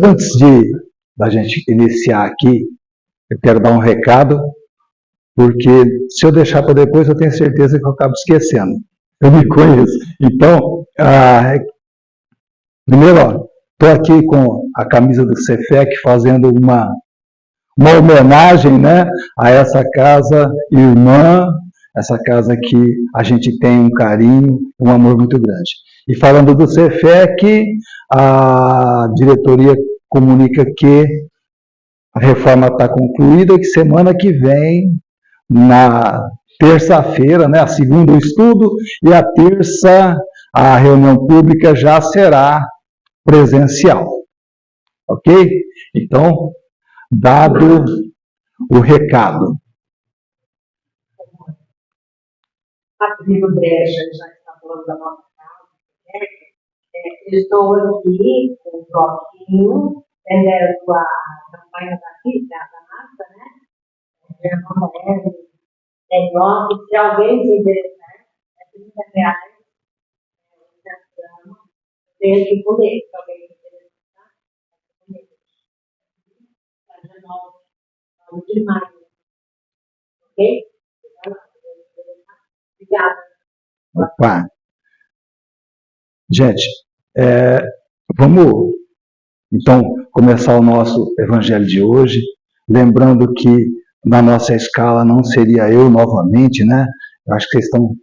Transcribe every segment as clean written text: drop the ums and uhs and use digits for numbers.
Antes da gente iniciar aqui, eu quero dar um recado, porque se eu deixar para depois, eu tenho certeza que eu acabo esquecendo. Eu me conheço. Então, primeiro, estou aqui com a camisa do Cefec fazendo uma homenagem, né, a essa casa irmã, essa casa que a gente tem um carinho, um amor muito grande. E falando do Cefec, a diretoria comunica que a reforma está concluída, que semana que vem, na terça-feira, né, a segunda o estudo, e a terça a reunião pública já será presencial. Ok? Então, dado o recado. A tribo Brecha já está falando da nossa casa, né? Eu estou aqui com o bloquinho, vendendo a campanha da massa, né? Se alguém se interessar, é R$30, tem que comer, se alguém se interessar, é R$19 de maio, ok? Obrigada. Opa. Gente, vamos então começar o nosso evangelho de hoje, lembrando que na nossa escala não seria eu novamente, né? Eu acho que vocês estão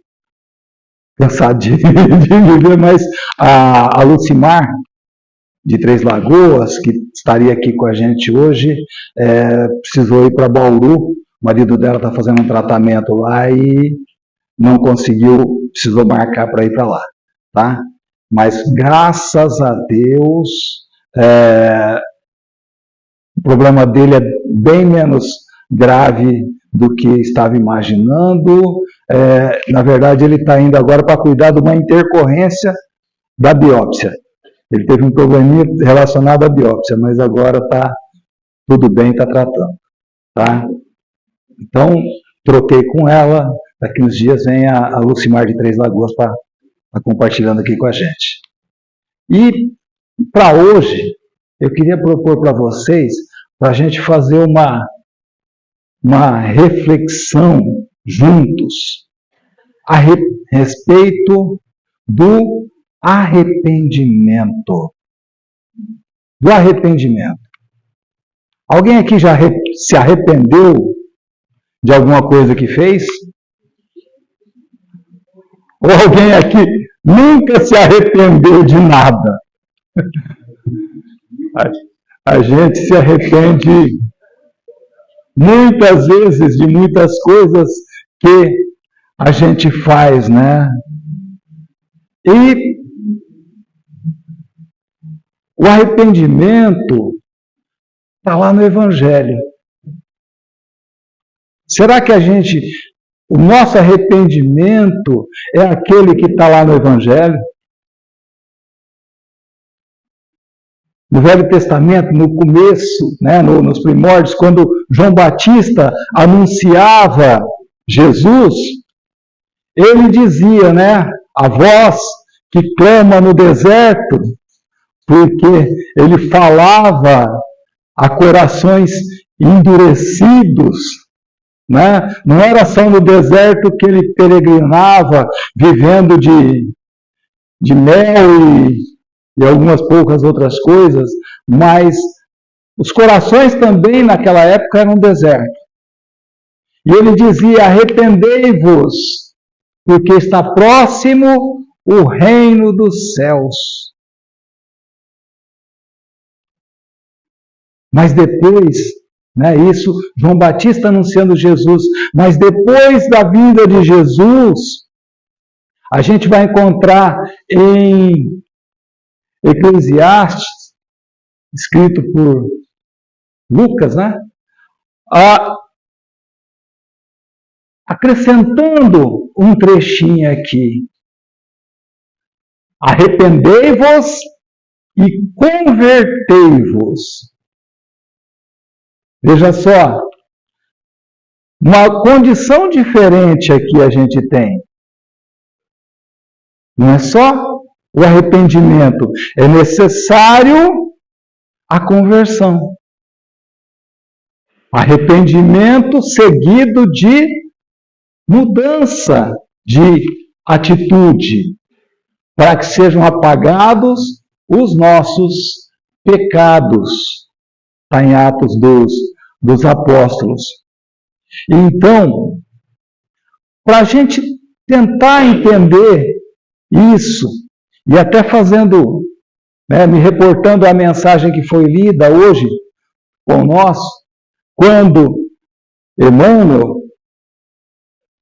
cansados de viver, mas a Lucimar, de Três Lagoas, que estaria aqui com a gente hoje, precisou ir para Bauru, o marido dela está fazendo um tratamento lá e não conseguiu, precisou marcar para ir para lá, tá? Mas graças a Deus, o problema dele é bem menos grave do que estava imaginando. Na verdade, ele está indo agora para cuidar de uma intercorrência da biópsia. Ele teve um probleminha relacionado à biópsia, mas agora está tudo bem, está tratando, tá? Então, troquei com ela. Daqui uns dias vem a Lucimar de Três Lagoas para compartilhando aqui com a gente. E para hoje, eu queria propor para vocês, para a gente fazer uma reflexão juntos a respeito do arrependimento. Do arrependimento. Alguém aqui já se arrependeu de alguma coisa que fez? Ou alguém aqui nunca se arrependeu de nada? A gente se arrepende muitas vezes de muitas coisas que a gente faz, né? E o arrependimento está lá no Evangelho. Será que o nosso arrependimento é aquele que está lá no Evangelho? No Velho Testamento, no começo, né, nos primórdios, quando João Batista anunciava Jesus, ele dizia, né, a voz que clama no deserto, porque ele falava a corações endurecidos, né? Não era só no deserto que ele peregrinava, vivendo de mel e algumas poucas outras coisas, mas os corações também naquela época eram deserto. E ele dizia: arrependei-vos, porque está próximo o reino dos céus. Mas depois, né, isso, João Batista anunciando Jesus, mas depois da vinda de Jesus, a gente vai encontrar em Eclesiastes, escrito por Lucas, né, acrescentando um trechinho aqui: arrependei-vos e convertei-vos. Veja só, uma condição diferente aqui a gente tem. Não é só o arrependimento, é necessário a conversão. Arrependimento seguido de mudança de atitude, para que sejam apagados os nossos pecados. Está em Atos dos Apóstolos. Então, para a gente tentar entender isso, e até fazendo, me reportando à mensagem que foi lida hoje com nós, quando Emmanuel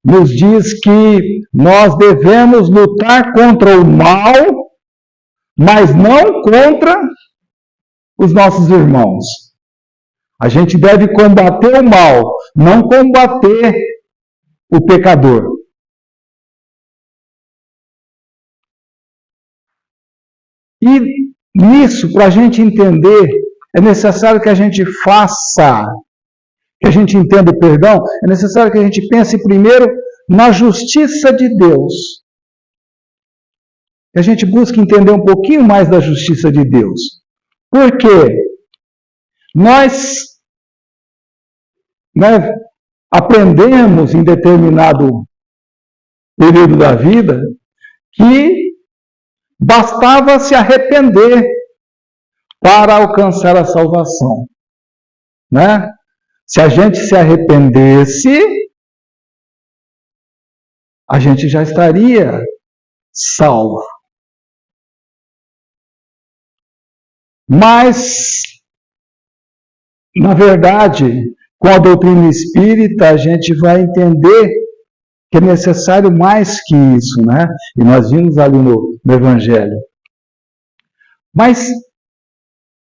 nos diz que nós devemos lutar contra o mal, mas não contra os nossos irmãos. A gente deve combater o mal, não combater o pecador. E nisso, para a gente entender, é necessário que a gente faça, que a gente entenda o perdão, é necessário que a gente pense primeiro na justiça de Deus. Que a gente busque entender um pouquinho mais da justiça de Deus. Por quê? Nós aprendemos em determinado período da vida que bastava se arrepender para alcançar a salvação. Se a gente se arrependesse, a gente já estaria salvo. Mas, na verdade, com a doutrina espírita, a gente vai entender que é necessário mais que isso, E nós vimos ali no Evangelho. Mas,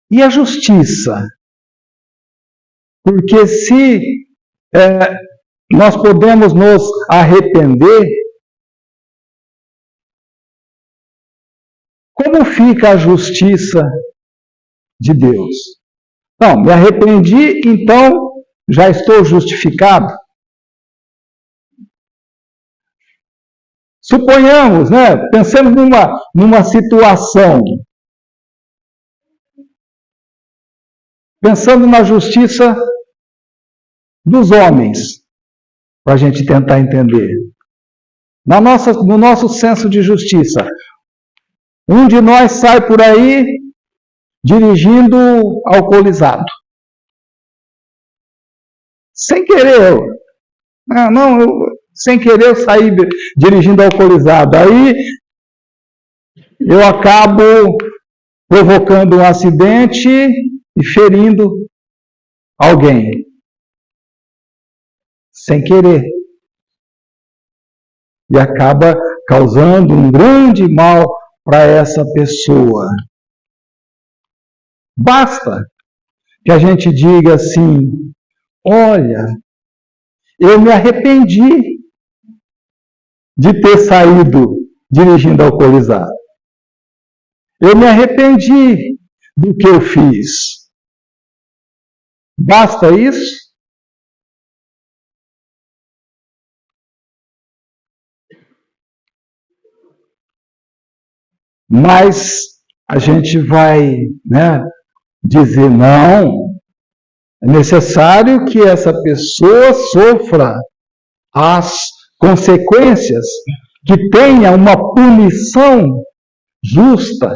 e a justiça? Porque se nós podemos nos arrepender, como fica a justiça de Deus? Não, me arrependi, então já estou justificado. Suponhamos, pensemos numa situação, pensando na justiça dos homens, para a gente tentar entender. No nosso senso de justiça, um de nós sai por aí dirigindo alcoolizado. Sem querer. Sem querer eu saí dirigindo alcoolizado. Aí eu acabo provocando um acidente e ferindo alguém. Sem querer. E acaba causando um grande mal para essa pessoa. Basta que a gente diga assim: olha, eu me arrependi de ter saído dirigindo alcoolizado. Eu me arrependi do que eu fiz. Basta isso? Mas a gente vai, dizer não. É necessário que essa pessoa sofra as consequências, que tenha uma punição justa,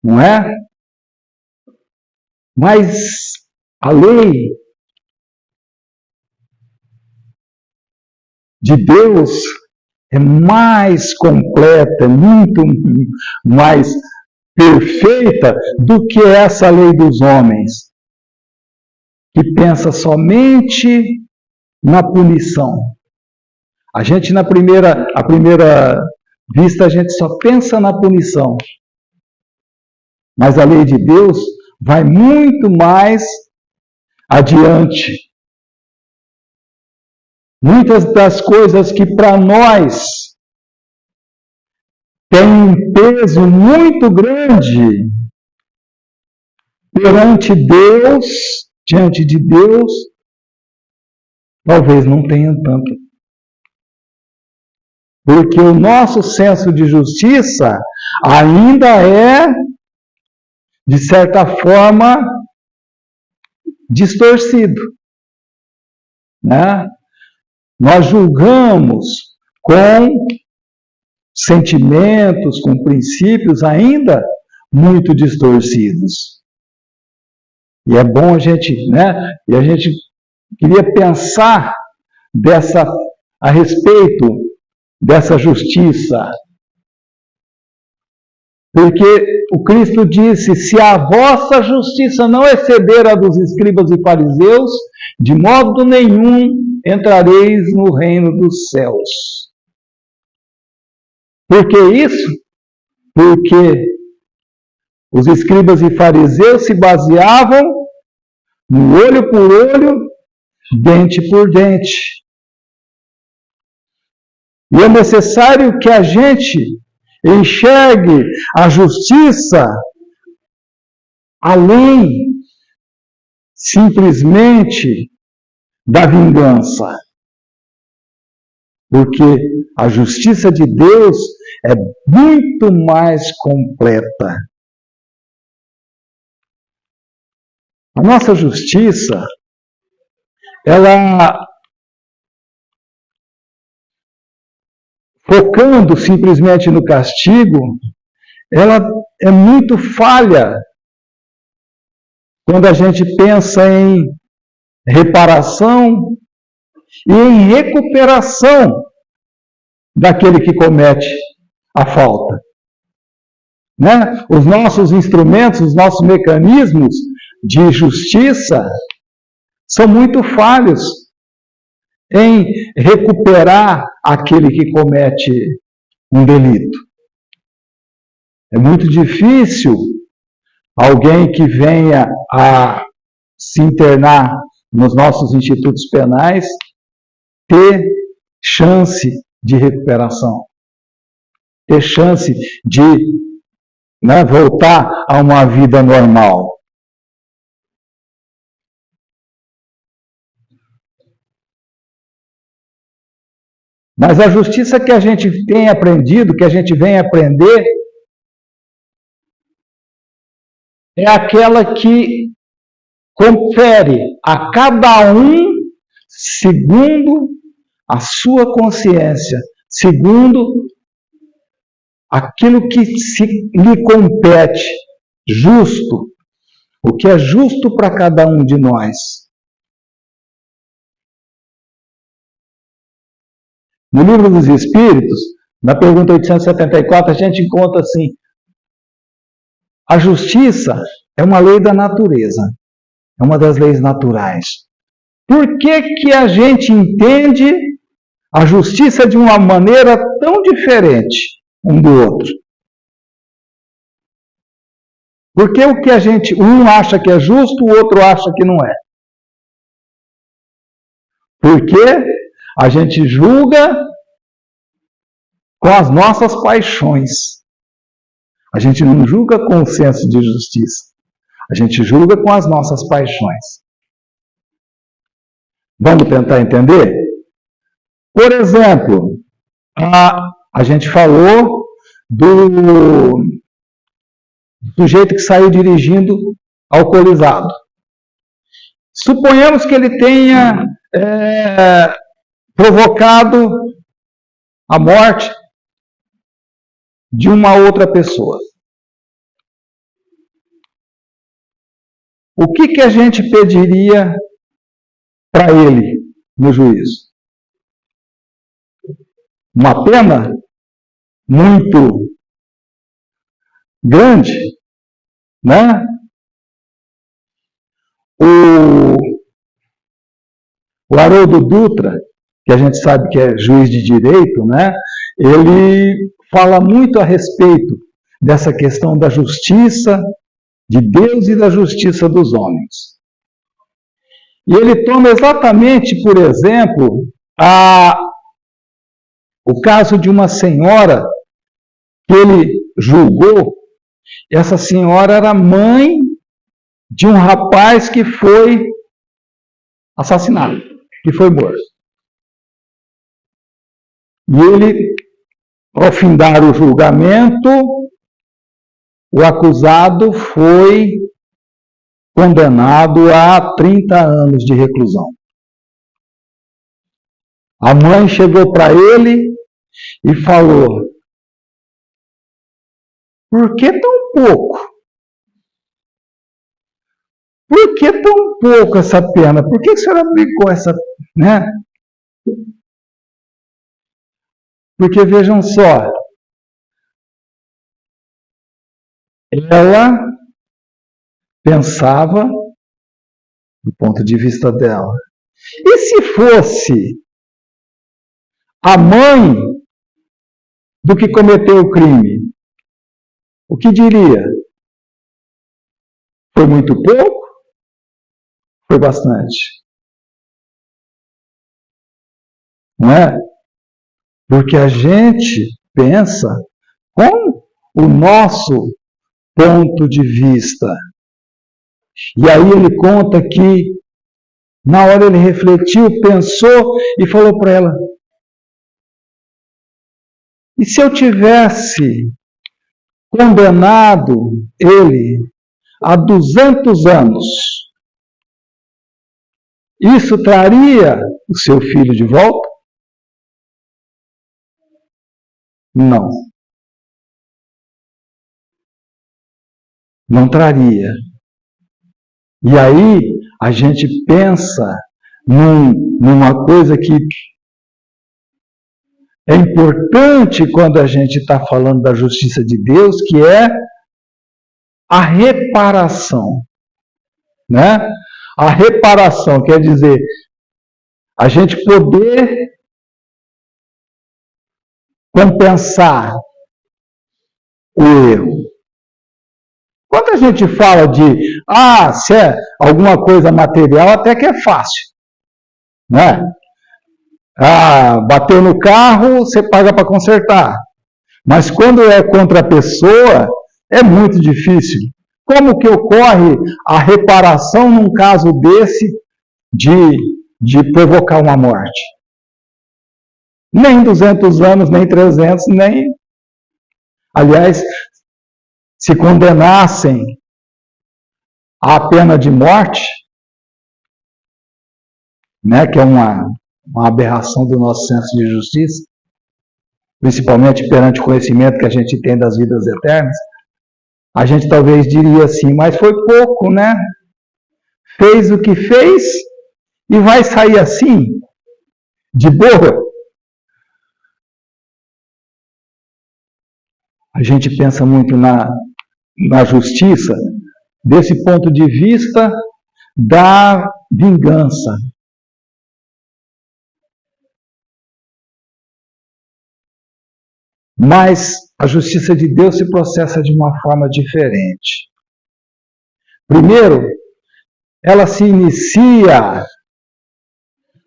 não é? Mas a lei de Deus é mais completa, muito mais perfeita do que essa lei dos homens, que pensa somente na punição. A gente, à primeira vista, a gente só pensa na punição. Mas a lei de Deus vai muito mais adiante. Muitas das coisas que para nós têm um peso muito grande perante Deus, diante de Deus, talvez não tenham tanto. Porque o nosso senso de justiça ainda é de certa forma, distorcido, né? Nós julgamos com sentimentos, com princípios ainda muito distorcidos. E é bom a gente, né? E a gente queria pensar a respeito dessa justiça. Porque o Cristo disse: se a vossa justiça não exceder a dos escribas e fariseus, de modo nenhum entrareis no reino dos céus. Por que isso? Porque os escribas e fariseus se baseavam no olho por olho, dente por dente. E é necessário que a gente enxergue a justiça além simplesmente da vingança. Porque a justiça de Deus é muito mais completa. A nossa justiça, ela, focando simplesmente no castigo, ela é muito falha quando a gente pensa em reparação e em recuperação daquele que comete a falta. Né? Os nossos instrumentos, os nossos mecanismos de justiça são muito falhos em recuperar aquele que comete um delito. É muito difícil alguém que venha a se internar nos nossos institutos penais ter chance de recuperação, ter chance de, né, voltar a uma vida normal. Mas a justiça que a gente tem aprendido, que a gente vem aprender, é aquela que confere a cada um segundo a sua consciência, segundo aquilo que lhe compete, justo, o que é justo para cada um de nós. No Livro dos Espíritos, na pergunta 874, a gente encontra assim: a justiça é uma lei da natureza, é uma das leis naturais. Por que a gente entende a justiça de uma maneira tão diferente um do outro? Porque o que um acha que é justo, o outro acha que não é. Porque a gente julga com as nossas paixões. A gente não julga com o senso de justiça. A gente julga com as nossas paixões. Vamos tentar entender? Por exemplo, a gente falou do sujeito que saiu dirigindo alcoolizado. Suponhamos que ele tenha provocado a morte de uma outra pessoa. O que a gente pediria para ele no juízo? Uma pena muito grande, né? O Haroldo Dutra, que a gente sabe que é juiz de direito, né? Ele fala muito a respeito dessa questão da justiça de Deus e da justiça dos homens. E ele toma exatamente, por exemplo, o caso de uma senhora que ele julgou. Essa senhora era mãe de um rapaz que foi assassinado, que foi morto. E ele, ao findar o julgamento, o acusado foi condenado a 30 anos de reclusão. A mãe chegou para ele e falou: por que tão pouco? Por que tão pouco essa pena? Por que a senhora aplicou essa, né? Porque vejam só, ela pensava do ponto de vista dela. E se fosse a mãe do que cometeu o crime, o que diria? Foi muito pouco? Foi bastante. Não é? Porque a gente pensa com o nosso ponto de vista. E aí ele conta que na hora ele refletiu, pensou e falou para ela: e se eu tivesse condenado ele a 200 anos, isso traria o seu filho de volta? Não. Não traria. E aí a gente pensa numa coisa que é importante quando a gente está falando da justiça de Deus, que é a reparação. Né? A reparação quer dizer a gente poder compensar o erro. Quando a gente fala de, se é alguma coisa material, até que é fácil. Né? Bateu no carro, você paga para consertar. Mas quando é contra a pessoa, é muito difícil. Como que ocorre a reparação num caso desse de provocar uma morte? Nem 200 anos, nem 300, nem... Aliás, se condenassem à pena de morte, né, que é uma aberração do nosso senso de justiça, principalmente perante o conhecimento que a gente tem das vidas eternas, a gente talvez diria assim, mas foi pouco, né? Fez o que fez e vai sair assim, de boa. A gente pensa muito na justiça desse ponto de vista da vingança. Mas a justiça de Deus se processa de uma forma diferente. Primeiro, ela se inicia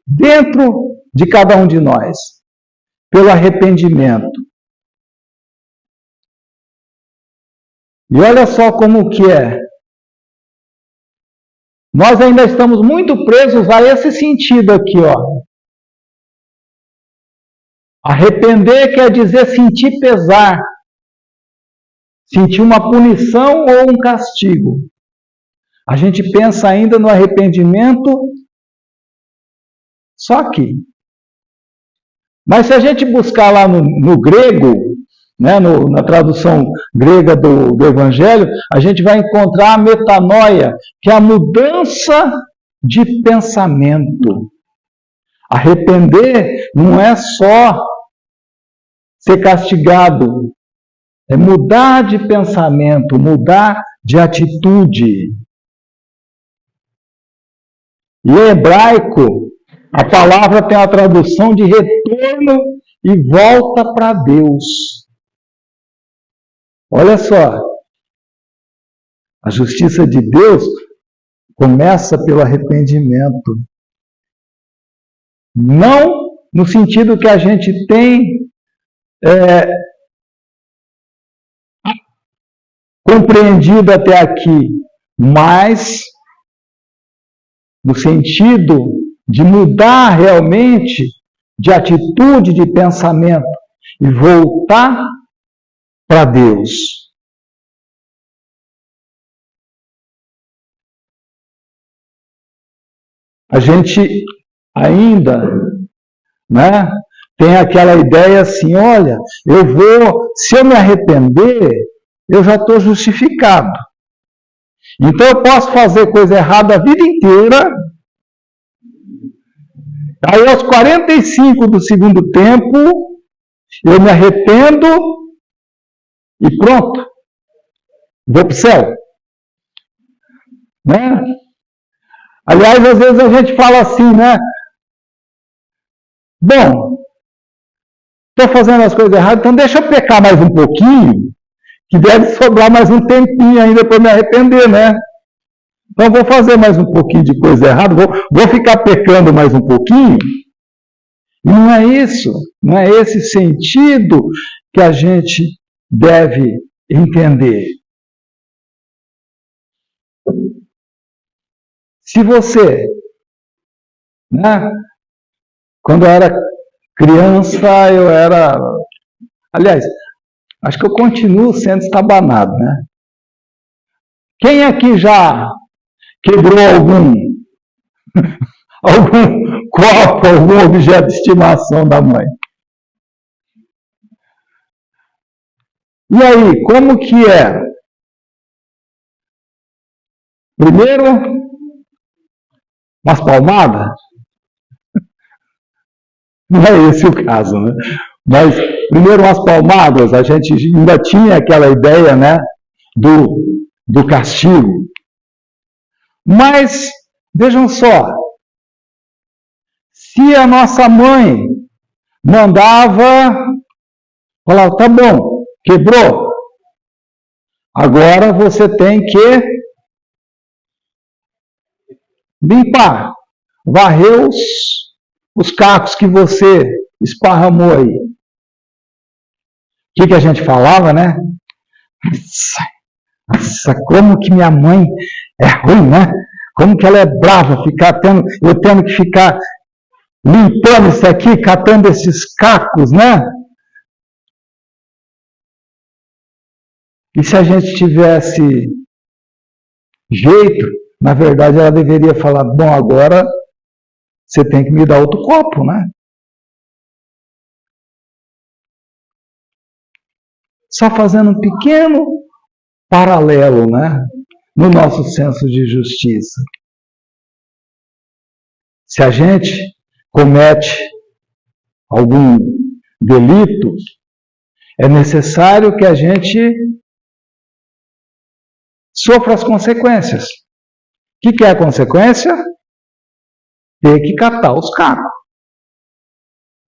dentro de cada um de nós, pelo arrependimento. E olha só como que é. Nós ainda estamos muito presos a esse sentido aqui, ó. Arrepender quer dizer sentir pesar, sentir uma punição ou um castigo. A gente pensa ainda no arrependimento só aqui. Mas se a gente buscar lá no grego, né, na tradução grega do Evangelho, a gente vai encontrar a metanoia, que é a mudança de pensamento. Arrepender não é só ser castigado, é mudar de pensamento, mudar de atitude. E em hebraico, a palavra tem a tradução de retorno e volta para Deus. Olha só, a justiça de Deus começa pelo arrependimento. Não no sentido que a gente tem compreendido até aqui, mas no sentido de mudar realmente de atitude, de pensamento e voltar para Deus. a gente ainda, né, tem aquela ideia assim, olha, se eu me arrepender, eu já estou justificado. Então eu posso fazer coisa errada a vida inteira, aí aos 45 do segundo tempo, eu me arrependo e pronto, vou para o céu. Né? Aliás, às vezes a gente fala assim, né? Bom, estou fazendo as coisas erradas, então deixa eu pecar mais um pouquinho, que deve sobrar mais um tempinho ainda para me arrepender, né? Então vou fazer mais um pouquinho de coisa errada, vou ficar pecando mais um pouquinho. E não é isso, não é esse sentido que a gente deve entender. Se você, né, quando eu era criança, aliás, acho que eu continuo sendo estabanado, né? Quem aqui já quebrou algum copo, algum objeto de estimação da mãe? E aí, como que é? Primeiro, umas palmadas? Não é esse o caso, né? Mas, primeiro, umas palmadas, a gente ainda tinha aquela ideia, né, do castigo. Mas, vejam só, se a nossa mãe mandava, falava, tá bom, quebrou, agora você tem que limpar, varrer os cacos que você esparramou aí. O que a gente falava, né? Nossa, como que minha mãe é ruim, né? Como que ela é brava, eu tendo que ficar limpando isso aqui, catando esses cacos, né? E se a gente tivesse jeito, na verdade ela deveria falar, bom, agora você tem que me dar outro copo, né? Só fazendo um pequeno paralelo, né? No nosso senso de justiça. Se a gente comete algum delito, é necessário que a gente sofra as consequências. O que é a consequência? Ter que catar os cacos.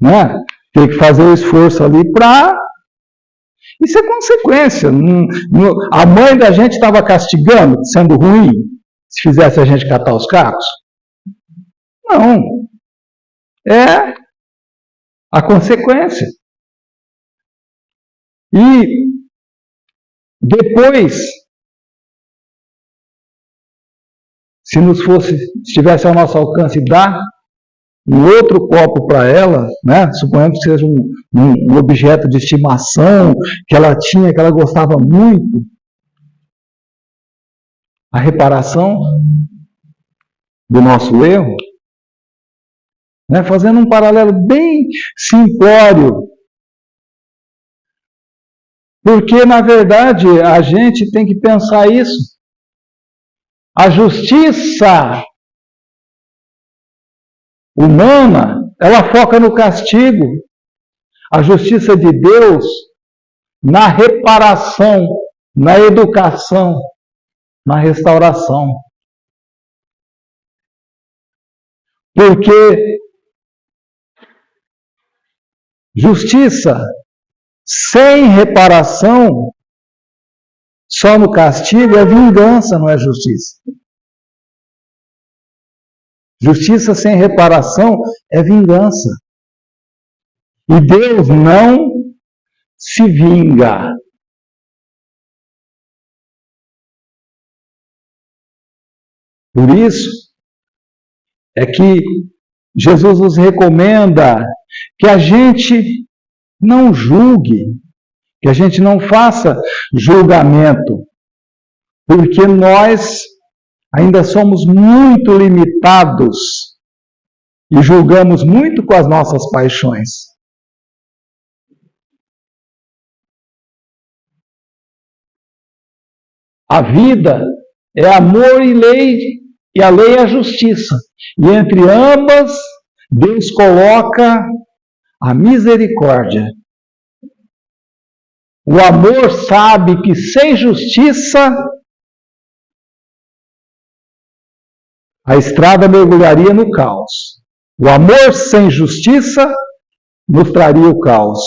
Né? Ter que fazer o esforço ali para... Isso é consequência. A mãe da gente estava castigando, sendo ruim, se fizesse a gente catar os cacos? Não. É a consequência. E depois, se estivesse ao nosso alcance dar um outro copo para ela, né? Suponhamos que seja um objeto de estimação que ela tinha, que ela gostava muito, a reparação do nosso erro, né? Fazendo um paralelo bem simplório, porque na verdade a gente tem que pensar isso. A justiça humana, ela foca no castigo. A justiça de Deus na reparação, na educação, na restauração. Porque justiça sem reparação, só no castigo, é vingança, não é justiça. Justiça sem reparação é vingança. E Deus não se vinga. Por isso é que Jesus nos recomenda que a gente não julgue, que a gente não faça julgamento, porque nós ainda somos muito limitados e julgamos muito com as nossas paixões. A vida é amor e lei, e a lei é a justiça. E entre ambas, Deus coloca a misericórdia. O amor sabe que sem justiça a estrada mergulharia no caos. O amor sem justiça nos traria o caos.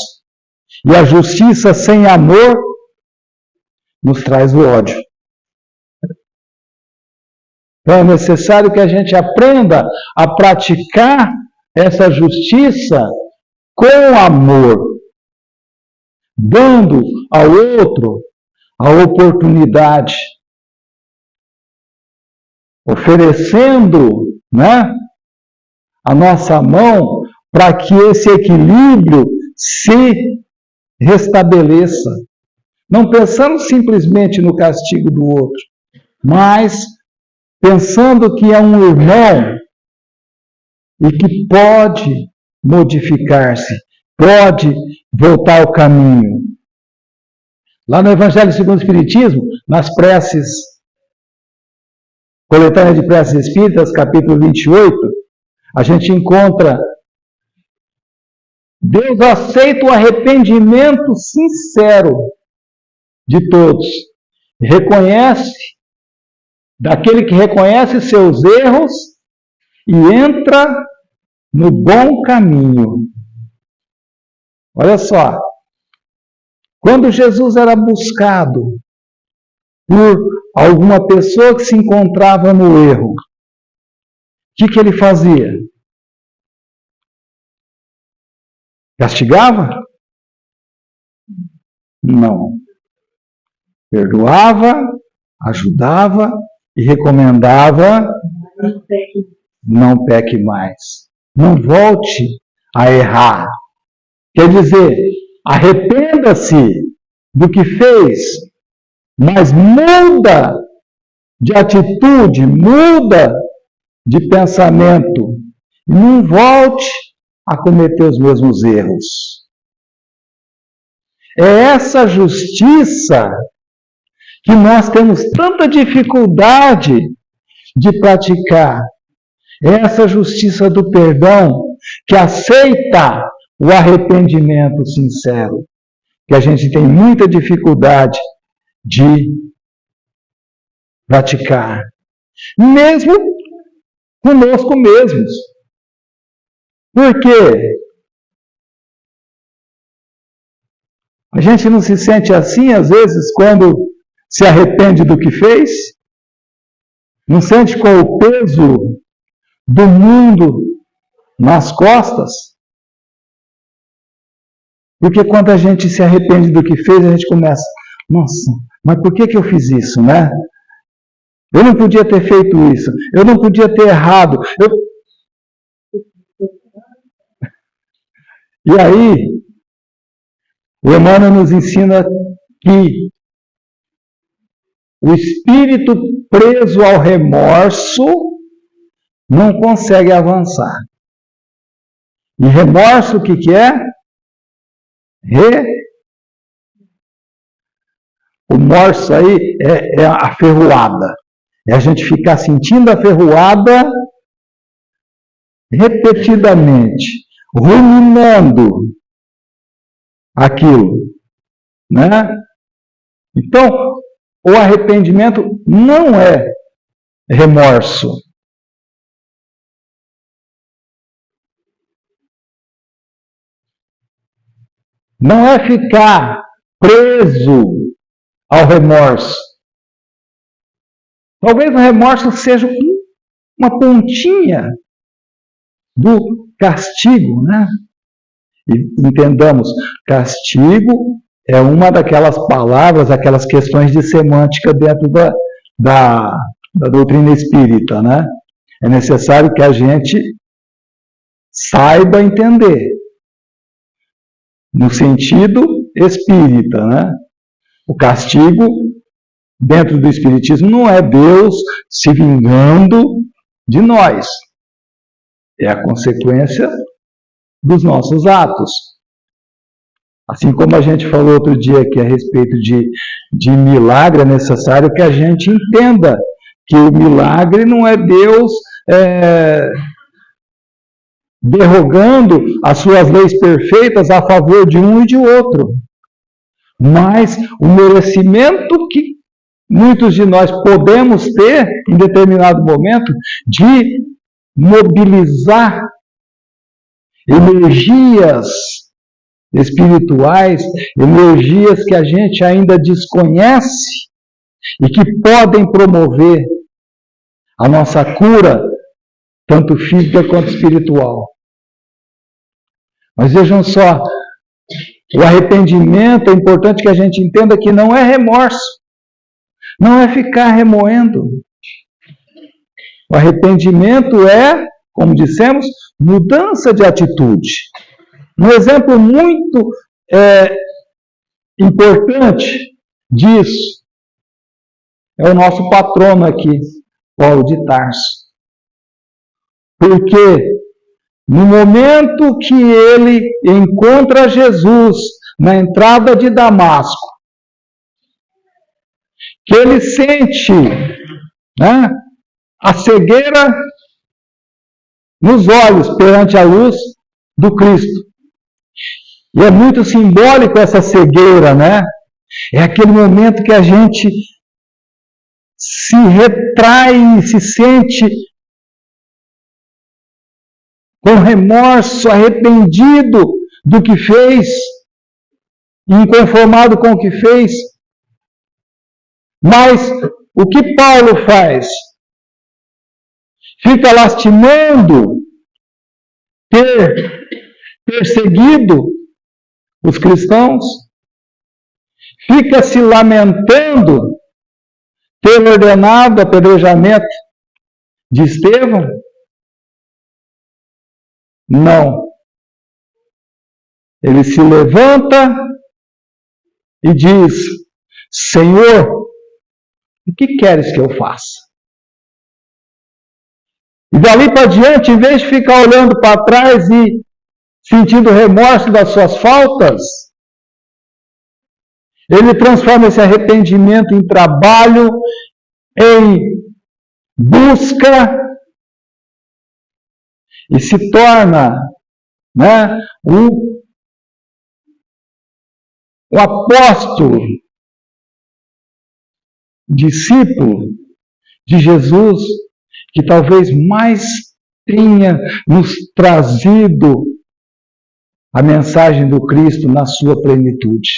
E a justiça sem amor nos traz o ódio. Então é necessário que a gente aprenda a praticar essa justiça com amor, dando ao outro a oportunidade, oferecendo, né, a nossa mão para que esse equilíbrio se restabeleça. Não pensando simplesmente no castigo do outro, mas pensando que é um irmão e que pode modificar-se, pode voltar ao caminho. Lá no Evangelho segundo o Espiritismo, nas preces, coletânea de preces espíritas, capítulo 28, a gente encontra: Deus aceita o arrependimento sincero de todos. Daquele que reconhece seus erros e entra no bom caminho. Olha só, quando Jesus era buscado por alguma pessoa que se encontrava no erro, o que ele fazia? Castigava? Não. Perdoava, ajudava e recomendava: não peque mais. Não volte a errar. Quer dizer, arrependa-se do que fez, mas muda de atitude, muda de pensamento. E não volte a cometer os mesmos erros. É essa justiça que nós temos tanta dificuldade de praticar. É essa justiça do perdão que aceita o arrependimento sincero, que a gente tem muita dificuldade de praticar, mesmo conosco mesmos. Por quê? A gente não se sente assim, às vezes, quando se arrepende do que fez? Não sente com o peso do mundo nas costas? Porque quando a gente se arrepende do que fez, a gente começa: nossa, mas por que eu fiz isso, né? Eu não podia ter feito isso, eu não podia ter errado. E aí, o Emmanuel nos ensina que o espírito preso ao remorso não consegue avançar. E remorso o que é? O morso aí é a ferroada. É a gente ficar sentindo a ferroada repetidamente, ruminando aquilo, né? Então, o arrependimento não é remorso. Não é ficar preso ao remorso. Talvez o remorso seja uma pontinha do castigo, né? E entendamos, castigo é uma daquelas palavras, aquelas questões de semântica dentro da doutrina espírita, né? É necessário que a gente saiba entender, no sentido espírita, né? O castigo dentro do Espiritismo, não é Deus se vingando de nós. É a consequência dos nossos atos. Assim como a gente falou outro dia aqui a respeito de milagre, é necessário que a gente entenda que o milagre não é Deus derrogando as suas leis perfeitas a favor de um e de outro. Mas o merecimento que muitos de nós podemos ter em determinado momento de mobilizar energias espirituais, energias que a gente ainda desconhece e que podem promover a nossa cura, tanto física quanto espiritual. Mas vejam só, o arrependimento é importante que a gente entenda que não é remorso, não é ficar remoendo. O arrependimento é, como dissemos, mudança de atitude. Um exemplo muito importante disso é o nosso patrono aqui, Paulo de Tarso. Porque no momento que ele encontra Jesus na entrada de Damasco, que ele sente, né, a cegueira nos olhos perante a luz do Cristo. E é muito simbólico essa cegueira, né? É aquele momento que a gente se retrai, se sente com remorso, arrependido do que fez, inconformado com o que fez. Mas o que Paulo faz? Fica lastimando ter perseguido os cristãos? Fica se lamentando ter ordenado apedrejamento de Estevão? Não. Ele se levanta e diz: Senhor, o que queres que eu faça? E dali para diante, em vez de ficar olhando para trás e sentindo remorso das suas faltas, ele transforma esse arrependimento em trabalho, em busca, e se torna, né, um apóstolo, discípulo de Jesus, que talvez mais tenha nos trazido a mensagem do Cristo na sua plenitude.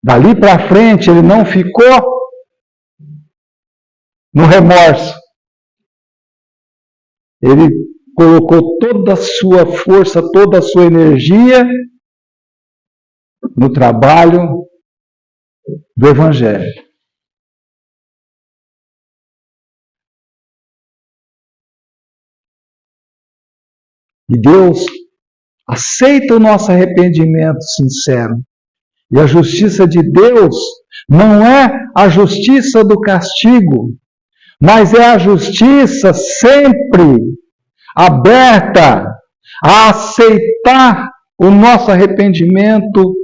Dali para frente, ele não ficou no remorso. Ele colocou toda a sua força, toda a sua energia no trabalho do Evangelho. E Deus aceita o nosso arrependimento sincero. E a justiça de Deus não é a justiça do castigo, mas é a justiça sempre aberta a aceitar o nosso arrependimento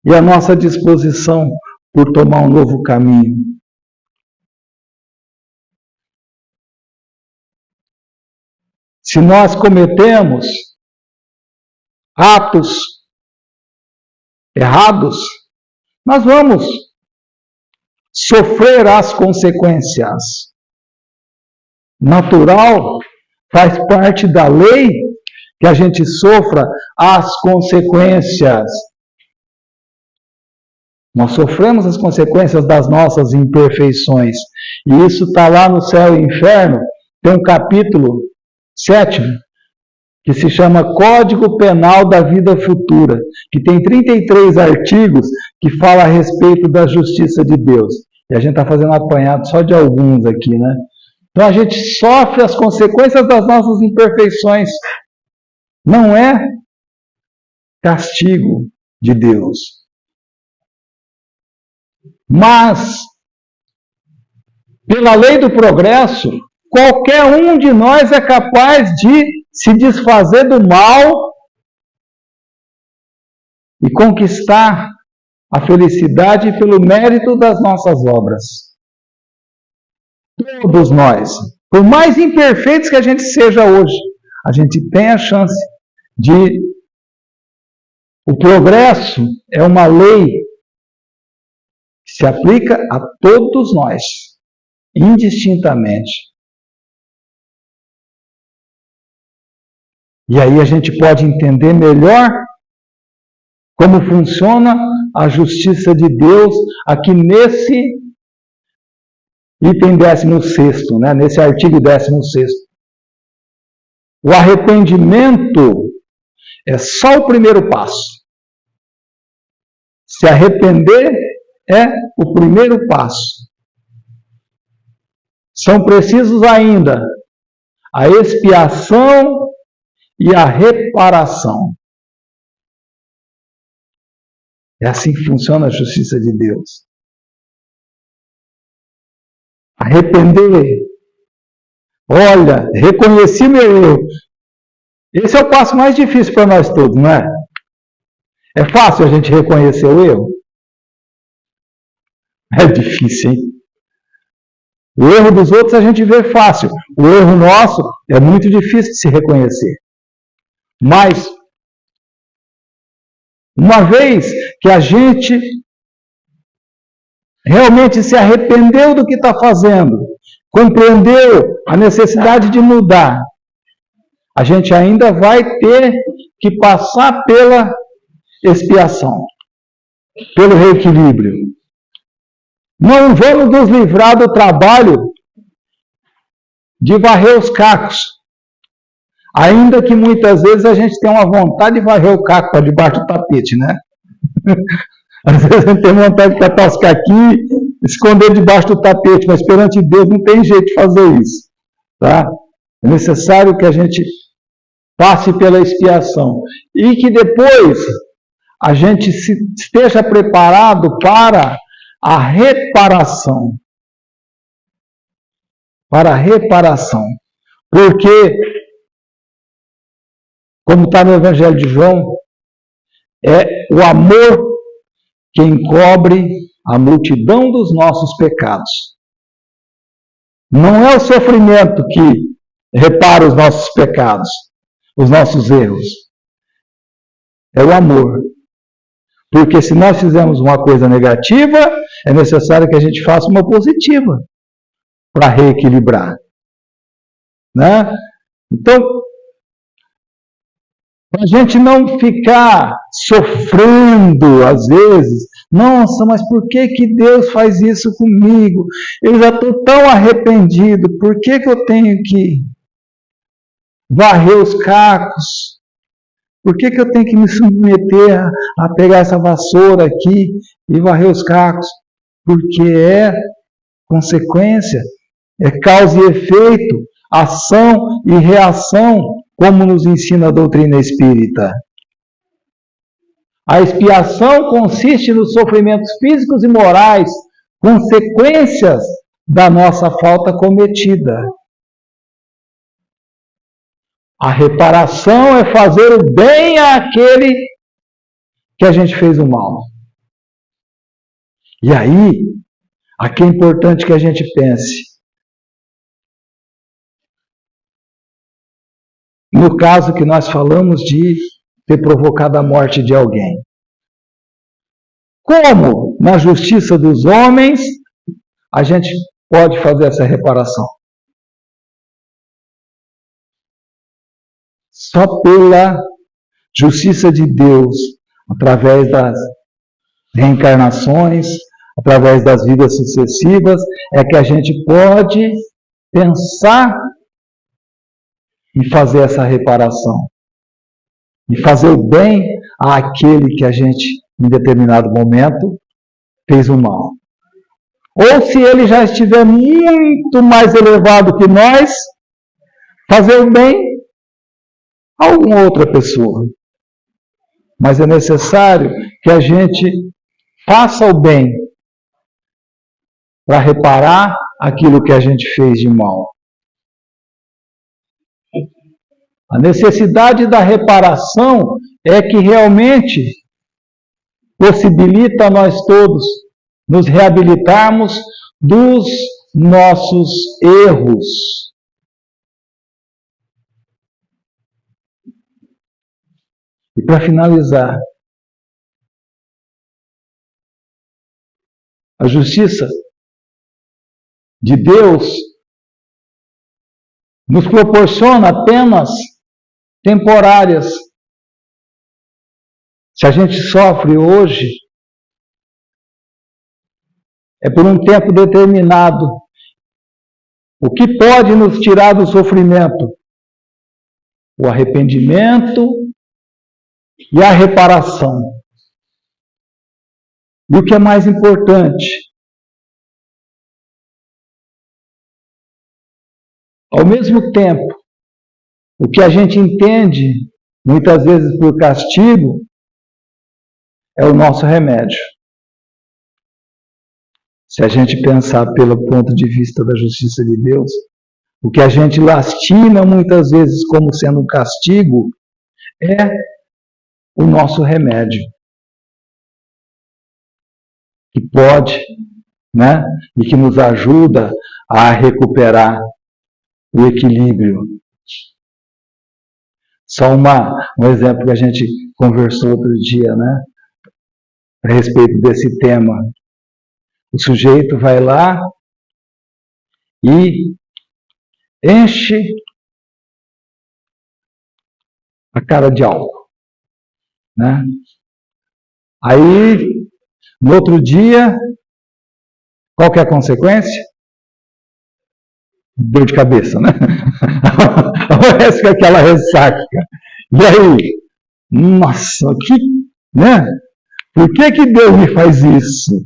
e a nossa disposição por tomar um novo caminho. Se nós cometemos atos errados, nós vamos sofrer as consequências. Natural, faz parte da lei que a gente sofra as consequências. Nós sofremos as consequências das nossas imperfeições. E isso está lá no Céu e Inferno. Tem um capítulo 7, que se chama Código Penal da Vida Futura, que tem 33 artigos que falam a respeito da justiça de Deus. E a gente está fazendo apanhado só de alguns aqui, né? Então a gente sofre as consequências das nossas imperfeições. Não é castigo de Deus. Mas, pela lei do progresso, qualquer um de nós é capaz de se desfazer do mal e conquistar a felicidade pelo mérito das nossas obras. Todos nós, por mais imperfeitos que a gente seja hoje, a gente tem a chance de... O progresso é uma lei que se aplica a todos nós, indistintamente. E aí a gente pode entender melhor como funciona a justiça de Deus aqui nesse item 16º, né? Nesse artigo 16º. O arrependimento é só o primeiro passo. Se arrepender é o primeiro passo. São precisos ainda a expiação e a reparação. É assim que funciona a justiça de Deus. Arrepender. Olha, reconheci meu erro. Esse é o passo mais difícil para nós todos, não é? É fácil a gente reconhecer o erro? É difícil, hein? O erro dos outros a gente vê fácil. O erro nosso é muito difícil de se reconhecer. Mas, uma vez que a gente realmente se arrependeu do que está fazendo, compreendeu a necessidade de mudar, a gente ainda vai ter que passar pela expiação, pelo reequilíbrio. Não vamos nos livrar do trabalho de varrer os cacos, ainda que muitas vezes a gente tenha uma vontade de varrer o caco para debaixo do tapete, né? Às vezes a gente tem vontade de catar os caquinhos, esconder debaixo do tapete, mas perante Deus não tem jeito de fazer isso, tá? É necessário que a gente passe pela expiação e que depois a gente esteja preparado para a reparação. Para a reparação. Porque, como está no Evangelho de João, é o amor que encobre a multidão dos nossos pecados. Não é o sofrimento que repara os nossos pecados, os nossos erros. É o amor. Porque se nós fizermos uma coisa negativa, é necessário que a gente faça uma positiva para reequilibrar. Né? Então, para a gente não ficar sofrendo, às vezes, nossa, mas por que Deus faz isso comigo? Eu já estou tão arrependido, por que eu tenho que varrer os cacos? Por que eu tenho que me submeter a pegar essa vassoura aqui e varrer os cacos? Porque é consequência, é causa e efeito, ação e reação, como nos ensina a doutrina espírita. A expiação consiste nos sofrimentos físicos e morais, consequências da nossa falta cometida. A reparação é fazer o bem àquele que a gente fez o mal. E aí, aqui é importante que a gente pense. No caso que nós falamos de ter provocado a morte de alguém. Como, na justiça dos homens, a gente pode fazer essa reparação? Só pela justiça de Deus, através das reencarnações, através das vidas sucessivas, é que a gente pode pensar em fazer essa reparação. E fazer o bem àquele que a gente, em determinado momento, fez o mal. Ou se ele já estiver muito mais elevado que nós, fazer o bem a alguma outra pessoa. Mas é necessário que a gente faça o bem para reparar aquilo que a gente fez de mal. A necessidade da reparação é que realmente possibilita a nós todos nos reabilitarmos dos nossos erros. E para finalizar, a justiça de Deus nos proporciona penas temporárias. Se a gente sofre hoje, é por um tempo determinado. O que pode nos tirar do sofrimento? O arrependimento e a reparação. E o que é mais importante? Ao mesmo tempo, o que a gente entende, muitas vezes por castigo, é o nosso remédio. Se a gente pensar pelo ponto de vista da justiça de Deus, o que a gente lastima muitas vezes como sendo um castigo é o nosso remédio. Que pode, né? E que nos ajuda a recuperar o equilíbrio. Só um exemplo que a gente conversou outro dia, né? A respeito desse tema. O sujeito vai lá e enche a cara de álcool, né? Aí, no outro dia, qual que é a consequência? Dor de cabeça, né? Parece que é aquela ressaca. E aí, nossa, né? Por que Deus me faz isso?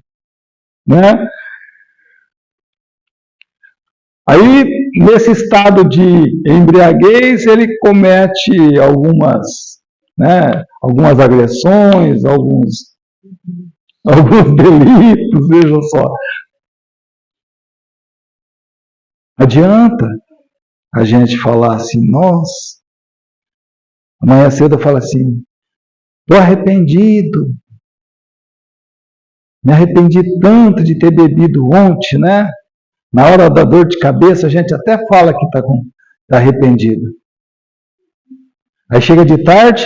Né? Aí, nesse estado de embriaguez, ele comete algumas agressões, alguns delitos, vejam só. Adianta a gente falar assim, nossa, amanhã cedo eu falo assim, estou arrependido, me arrependi tanto de ter bebido ontem, né? Na hora da dor de cabeça, a gente até fala que está arrependido. Aí chega de tarde,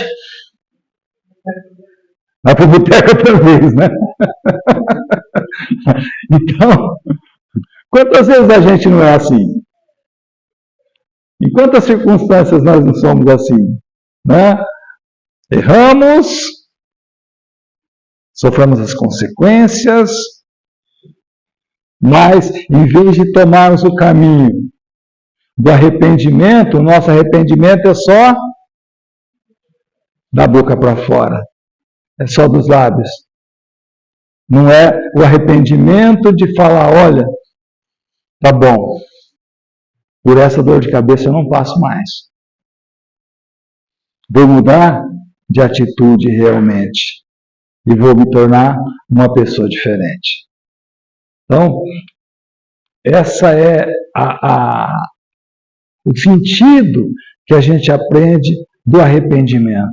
vai para o boteco outra vez, né? Então, quantas vezes a gente não é assim? Em quantas circunstâncias nós não somos assim? Né? Erramos, sofremos as consequências, mas em vez de tomarmos o caminho do arrependimento, o nosso arrependimento é só da boca para fora, é só dos lábios. Não é o arrependimento de falar, olha, tá bom, por essa dor de cabeça eu não passo mais. Vou mudar de atitude realmente e vou me tornar uma pessoa diferente. Então, essa é o sentido que a gente aprende do arrependimento.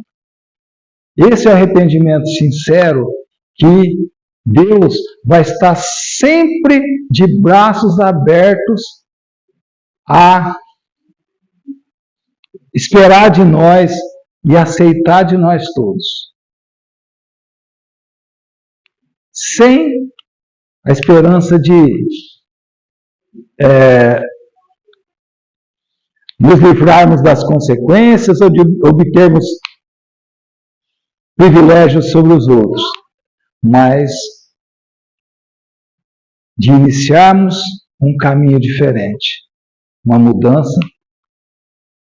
Esse é o arrependimento sincero que Deus vai estar sempre de braços abertos a esperar de nós e aceitar de nós todos. Sem a esperança de nos livrarmos das consequências ou de obtermos privilégios sobre os outros, mas de iniciarmos um caminho diferente, uma mudança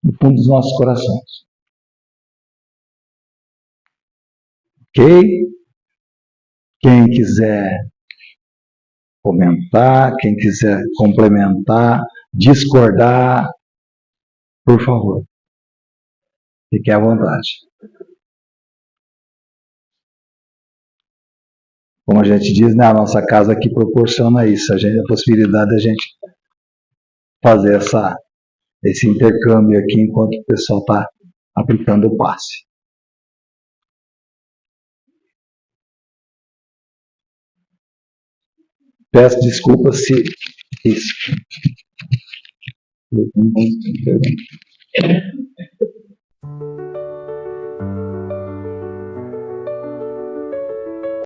no fundo dos nossos corações. Ok? Quem quiser comentar, quem quiser complementar, discordar, por favor, fique à vontade. como a gente diz, né, a nossa casa aqui proporciona isso, a possibilidade da gente fazer esse intercâmbio aqui enquanto o pessoal está aplicando o passe. Peço desculpas se isso.